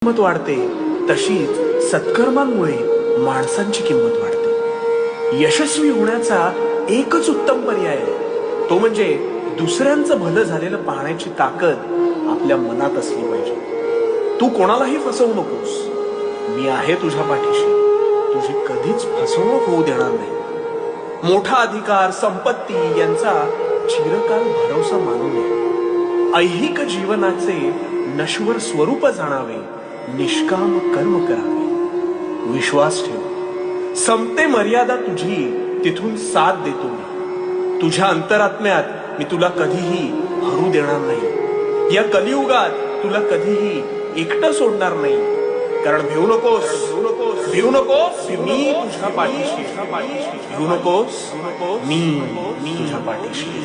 किंमत वाढते, तशीच सत्कर्मांमुळे माणसांची किंमत वाढते. यशस्वी होण्याचा एकच उत्तम पर्याय आहे, तो म्हणजे दुसऱ्यांचं भलं झालेलं पाहण्याची ताकद आपल्या मनात असली पाहिजे. तू कोणालाही फसवू नकोस. मी आहे तुझ्या पाठीशी. तुझी कधीच फसवणूक होऊ देणार नाही. मोठा अधिकार, संपत्ती यांचा चिरकाल भरवसा मानू नये. ऐहिक जीवनाचे नश्वर स्वरूप जाणावे, निष्काम कर्म करावे. विश्वास ठेव, संपते मर्यादा तुझी, तिथून साथ देतो मी. तुझ्या अंतरात्म्यात मी तुला कधीही हरू देणार नाही. या कलियुगात तुला कधीही एकटं सोडणार नाही. कारण भिवू नकोस, भिवू नकोस, मी तुझ्या पाठीशी. भिवू नकोस, मी तुझ्या पाठीशी.